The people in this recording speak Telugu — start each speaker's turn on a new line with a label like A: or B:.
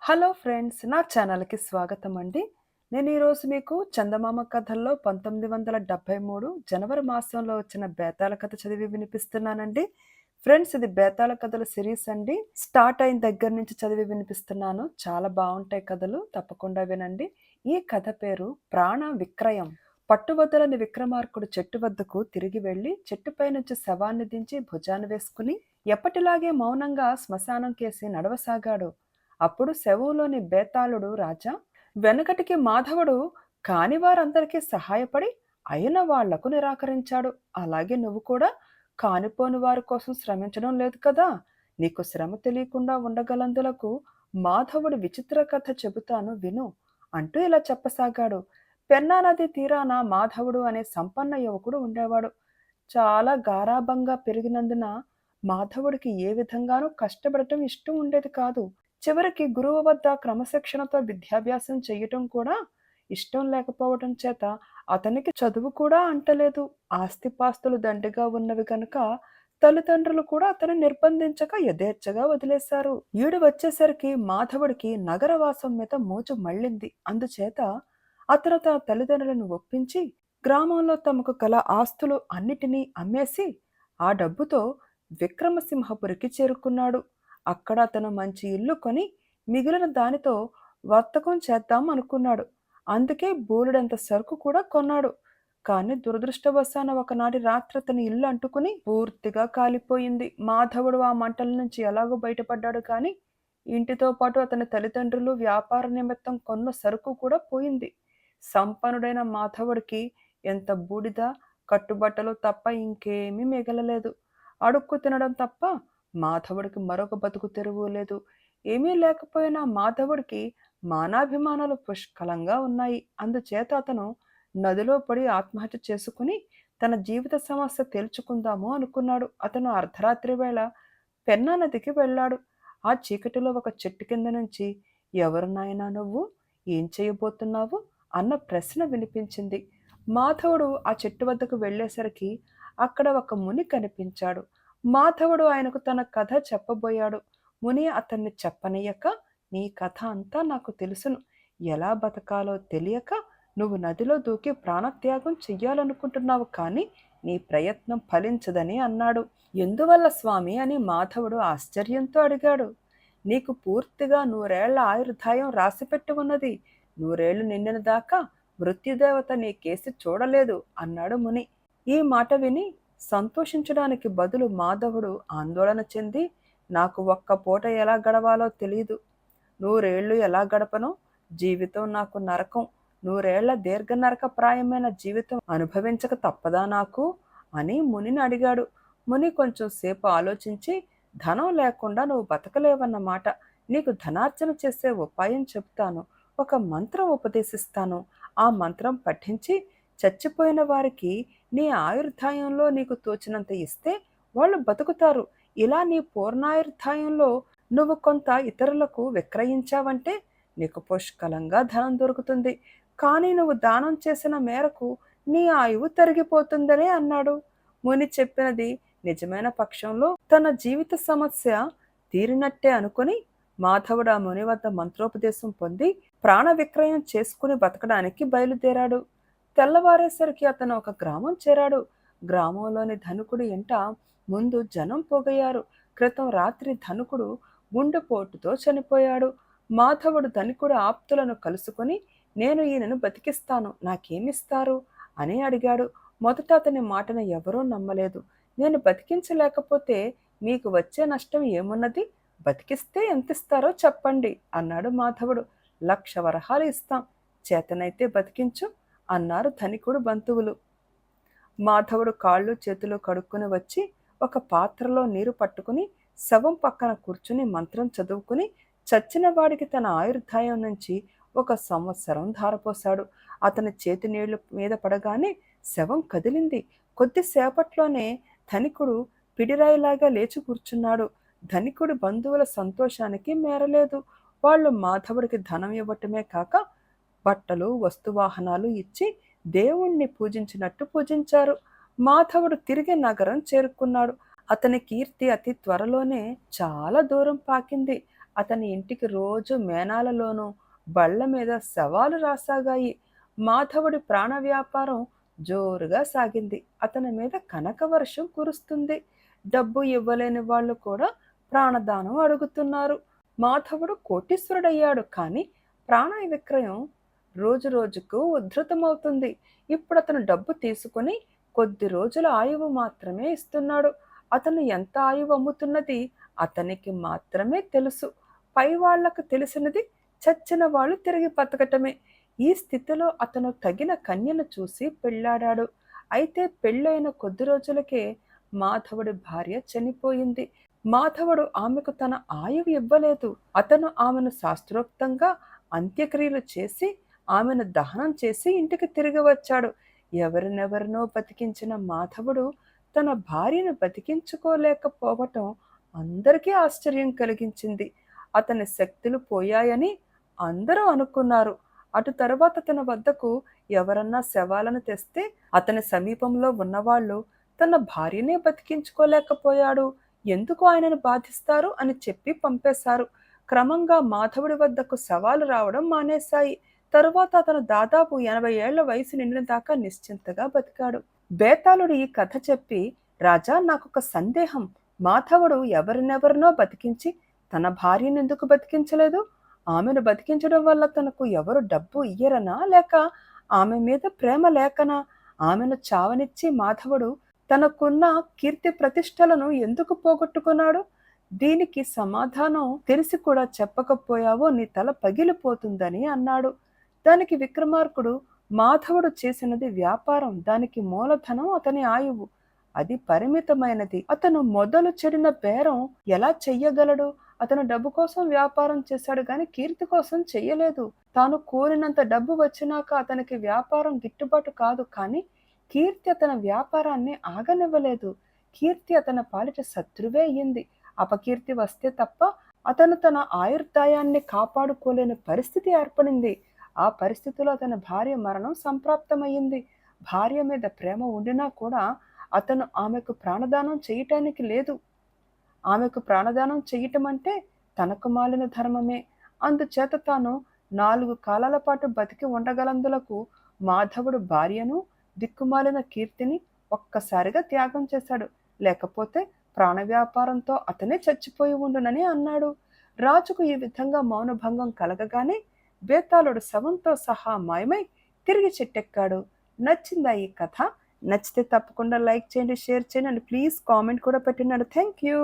A: హలో ఫ్రెండ్స్, నా ఛానల్‌కి స్వాగతం అండి. నేను ఈరోజు మీకు చందమామ కథల్లో 1973 జనవరి మాసంలో వచ్చిన బేతాళ కథ చదివి వినిపిస్తున్నానండి. ఫ్రెండ్స్, ఇది బేతాళ కథల సిరీస్ అండి. స్టార్ట్ అయిన దగ్గర నుంచి చదివి వినిపిస్తున్నాను. చాలా బావుంటాయి కథలు. తప్పకుండా వినండి. ఈ కథ పేరు ప్రాణ విక్రయం. పట్టువదలని విక్రమార్కుడు చెట్టు వద్దకు తిరిగి వెళ్లి చెట్టుపై నుంచి శవాన్ని దించి భుజాన వేసుకుని ఎప్పటిలాగే మౌనంగా శ్మశానం కేసి నడవసాగాడు. అప్పుడు శవంలోని బేతాళుడు రాజా, వెనకటికి మాధవుడు కాని వారందరికీ సహాయపడి అయిన వాళ్లకు నిరాకరించాడు. అలాగే నువ్వు కూడా కానిపోని వారి కోసం శ్రమించడం లేదు కదా. నీకు శ్రమ తెలియకుండా ఉండగలందులకు మాధవుడి విచిత్ర కథ చెబుతాను విను అంటూ ఇలా చెప్పసాగాడు. పెన్నా నది తీరాన మాధవుడు అనే సంపన్న యువకుడు ఉండేవాడు. చాలా గారాబంగా పెరిగినందున మాధవుడికి ఏ విధంగానూ కష్టపడటం ఇష్టం ఉండేది కాదు. చివరికి గురువు వద్ద క్రమశిక్షణతో విద్యాభ్యాసం చెయ్యటం కూడా ఇష్టం లేకపోవటం చేత అతనికి చదువు కూడా అంటలేదు. ఆస్తిపాస్తులు దండిగా ఉన్నవి కనుక తల్లిదండ్రులు కూడా అతను నిర్బంధించక యథేచ్ఛగా వదిలేశారు. ఈడు వచ్చేసరికి మాధవుడికి నగరవాసం మీద మోజు మళ్ళింది. అందుచేత అతను తన తల్లిదండ్రులను ఒప్పించి గ్రామంలో తమకు కల ఆస్తులు అన్నిటినీ అమ్మేసి ఆ డబ్బుతో విక్రమసింహపురికి చేరుకున్నాడు. అక్కడ అతను మంచి ఇల్లు కొని మిగిలిన దానితో వర్తకం చేద్దాం అనుకున్నాడు. అందుకే బోలెడంత సరుకు కూడా కొన్నాడు. కానీ దురదృష్టవశాన ఒకనాటి రాత్రి అతని ఇల్లు అంటుకుని పూర్తిగా కాలిపోయింది. మాధవుడు ఆ మంటల నుంచి ఎలాగో బయటపడ్డాడు. కానీ ఇంటితో పాటు అతని తల్లిదండ్రులు వ్యాపార నిమిత్తం కొన్న సరుకు కూడా పోయింది. సంపన్నుడైన మాధవుడికి ఎంత బూడిద, కట్టుబట్టలు తప్ప ఇంకేమీ మిగలలేదు. అడుక్కు తినడం తప్ప మాధవుడికి మరొక బతుకు తెరువు లేదు. ఏమీ లేకపోయినా మాధవుడికి మానాభిమానాలు పుష్కలంగా ఉన్నాయి. అందుచేత అతను నదిలో పడి ఆత్మహత్య చేసుకుని తన జీవిత సమస్య తేల్చుకుందాము అనుకున్నాడు. అతను అర్ధరాత్రి వేళ పెన్నా నదికి వెళ్ళాడు. ఆ చీకటిలో ఒక చెట్టు కింద నుంచి, ఎవరు నాయనా నువ్వు, ఏం చేయబోతున్నావు అన్న ప్రశ్న వినిపించింది. మాధవుడు ఆ చెట్టు వద్దకు వెళ్ళేసరికి అక్కడ ఒక ముని కనిపించాడు. మాధవుడు ఆయనకు తన కథ చెప్పబోయాడు. ముని అతన్ని చెప్పనీయక, నీ కథ అంతా నాకు తెలుసును. ఎలా బతకాలో తెలియక నువ్వు నదిలో దూకి ప్రాణత్యాగం చెయ్యాలనుకుంటున్నావు, కానీ నీ ప్రయత్నం ఫలించదని అన్నాడు. ఎందువల్ల స్వామి అని మాధవుడు ఆశ్చర్యంతో అడిగాడు. నీకు పూర్తిగా 100 ఏళ్ల ఆయుర్దాయం రాసిపెట్టి ఉన్నది. 100 ఏళ్లు నిండిన దాకా మృత్యుదేవత నీ కేసి చూడలేదు అన్నాడు ముని. ఈ మాట విని సంతోషించడానికి బదులు మాధవుడు ఆందోళన చెంది, నాకు ఒక్క పూట ఎలా గడవాలో తెలీదు. 100 ఏళ్లు ఎలా గడపనో, జీవితం నాకు నరకం. 100 ఏళ్ల దీర్ఘ నరక ప్రాయమైన జీవితం అనుభవించక తప్పదా నాకు అని మునిని అడిగాడు. ముని కొంచెం సేపు ఆలోచించి, ధనం లేకుండా నువ్వు బతకలేవన్నమాట. నీకు ధనార్జన చేసే ఉపాయం చెప్తాను. ఒక మంత్రం ఉపదేశిస్తాను. ఆ మంత్రం పఠించి చచ్చిపోయిన వారికి నీ ఆయుర్దాయంలో నీకు తోచినంత ఇస్తే వాళ్ళు బతుకుతారు. ఇలా నీ పూర్ణాయుర్దాయంలో నువ్వు కొంత ఇతరులకు విక్రయించావంటే నీకు పుష్కలంగా ధనం దొరుకుతుంది. కానీ నువ్వు దానం చేసిన మేరకు నీ ఆయువు తరిగిపోతుందనే అన్నాడు. ముని చెప్పినది నిజమైన పక్షంలో తన జీవిత సమస్య తీరినట్టే అనుకుని మాధవుడు ఆ ముని వద్ద మంత్రోపదేశం పొంది ప్రాణ విక్రయం చేసుకుని బతకడానికి బయలుదేరాడు. తెల్లవారేసరికి అతను ఒక గ్రామం చేరాడు. గ్రామంలోని ధనికుడి ఇంట ముందు జనం పోగయ్యారు. క్రితం రాత్రి ధనికుడు గుండెపోటుతో చనిపోయాడు. మాధవుడు ధనికుడి ఆప్తులను కలుసుకుని, నేను ఈయనను బతికిస్తాను, నాకేమిస్తారు అని అడిగాడు. మొదట అతని మాటను ఎవరూ నమ్మలేదు. నేను బతికించలేకపోతే మీకు వచ్చే నష్టం ఏమున్నది? బతికిస్తే ఎంతిస్తారో చెప్పండి అన్నాడు మాధవుడు. 1,00,000 వరహాలు ఇస్తాం, చేతనైతే బతికించు అన్నారు ధనికుడు బంధువులు. మాధవుడు కాళ్ళు చేతులు కడుక్కుని వచ్చి ఒక పాత్రలో నీరు పట్టుకుని శవం పక్కన కూర్చుని మంత్రం చదువుకుని చచ్చిన వాడికి తన ఆయుర్దాయం నుంచి 1 సంవత్సరం ధారపోశాడు. అతని చేతి నీళ్లు మీద పడగానే శవం కదిలింది. కొద్దిసేపట్లోనే ధనికుడు పిడిరాయిలాగా లేచి కూర్చున్నాడు. ధనికుడి బంధువుల సంతోషానికి మేరలేదు. వాళ్ళు మాధవుడికి ధనం ఇవ్వటమే కాక బట్టలు, వస్తువాహనాలు ఇచ్చి దేవుణ్ణి పూజించినట్టు పూజించారు. మాధవుడు తిరిగి నగరం చేరుకున్నాడు. అతని కీర్తి అతి త్వరలోనే చాలా దూరం పాకింది. అతని ఇంటికి రోజు మేనాలలోనూ బళ్ళ మీద శవాలు రాసాగాయి. మాధవుడి ప్రాణ వ్యాపారం జోరుగా సాగింది. అతని మీద కనక వర్షం కురుస్తుంది. డబ్బు ఇవ్వలేని వాళ్ళు కూడా ప్రాణదానం అడుగుతున్నారు. మాధవుడు కోటీశ్వరుడయ్యాడు, కానీ ప్రాణ విక్రయం రోజు రోజుకు ఉధృతమవుతుంది. ఇప్పుడు అతను డబ్బు తీసుకుని కొద్ది రోజుల ఆయువు మాత్రమే ఇస్తున్నాడు. అతను ఎంత ఆయువు అమ్ముతున్నది అతనికి మాత్రమే తెలుసు. పై వాళ్లకు తెలిసినది చచ్చిన వాళ్ళు తిరిగి బతకటమే. ఈ స్థితిలో అతను తగిన కన్యను చూసి పెళ్ళాడాడు. అయితే పెళ్ళైన కొద్ది రోజులకే మాధవుడి భార్య చనిపోయింది. మాధవుడు ఆమెకు తన ఆయువు ఇవ్వలేదు. అతను ఆమెను శాస్త్రోక్తంగా అంత్యక్రియలు చేసి ఆమెను దహనం చేసి ఇంటికి తిరిగి వచ్చాడు. ఎవరినెవరినో బతికించిన మాధవుడు తన భార్యను బతికించుకోలేకపోవటం అందరికీ ఆశ్చర్యం కలిగించింది. అతని శక్తులు పోయాయని అందరూ అనుకున్నారు. అటు తరువాత తన వద్దకు ఎవరన్నా శవాలను తెస్తే అతని సమీపంలో ఉన్నవాళ్ళు తన భార్యనే బతికించుకోలేకపోయాడు, ఎందుకు ఆయనను బాధిస్తారు అని చెప్పి పంపేశారు. క్రమంగా మాధవుడి వద్దకు శవాలు రావడం మానేశాయి. తరువాత అతను దాదాపు 80 ఏళ్ల వయసు నిండిన దాకా నిశ్చింతగా బతికాడు. బేతాళుడు ఈ కథ చెప్పి, రాజా, నాకొక సందేహం. మాధవుడు ఎవరినెవరినో బతికించి తన భార్యను ఎందుకు బతికించలేదు? ఆమెను బతికించడం వల్ల తనకు ఎవరు డబ్బు ఇయ్యరనా, లేక ఆమె మీద ప్రేమ లేకనా? ఆమెను చావనిచ్చి మాధవుడు తనకున్న కీర్తి ప్రతిష్టలను ఎందుకు పోగొట్టుకున్నాడు? దీనికి సమాధానం తెలిసి కూడా చెప్పకపోయావో నీ తల పగిలిపోతుందని అన్నాడు. దానికి విక్రమార్కుడు, మాధవుడు చేసినది వ్యాపారం, దానికి మూలధనం అతని ఆయువు. అది పరిమితమైనది. అతను మొదలు చెడిన బేరం ఎలా చెయ్యగలడు? అతను డబ్బు కోసం వ్యాపారం చేశాడు గాని కీర్తి కోసం చెయ్యలేదు. తాను కోరినంత డబ్బు వచ్చినాక అతనికి వ్యాపారం గిట్టుబాటు కాదు, కానీ కీర్తి అతని వ్యాపారాన్ని ఆగనివ్వలేదు. కీర్తి అతని పాలిట శత్రువే అయ్యింది. అపకీర్తి వస్తే తప్ప అతను తన ఆయుర్దాయాన్ని కాపాడుకోలేని పరిస్థితి ఏర్పడింది. ఆ పరిస్థితిలో అతని భార్య మరణం సంప్రాప్తమయ్యింది. భార్య మీద ప్రేమ ఉండినా కూడా అతను ఆమెకు ప్రాణదానం చేయటానికి లేదు. ఆమెకు ప్రాణదానం చెయ్యటం అంటే తనకు మాలిన ధర్మమే. అందుచేత తాను 4 కాలాల పాటు బతికి ఉండగలందులకు మాధవుడు భార్యను, దిక్కుమాలిన కీర్తిని ఒక్కసారిగా త్యాగం చేశాడు. లేకపోతే ప్రాణ వ్యాపారంతో అతనే చచ్చిపోయి ఉండునని అన్నాడు. రాజుకు ఈ విధంగా మౌనభంగం కలగగానే బేతాళుడు శవంతో సహా మాయమై తిరిగి చెట్టెక్కాడు. నచ్చిందా ఈ కథ? నచ్చితే తప్పకుండా లైక్ చేయండి, షేర్ చేయండి అండ్ ప్లీజ్ కామెంట్ కూడా పెట్టండి. Thank you.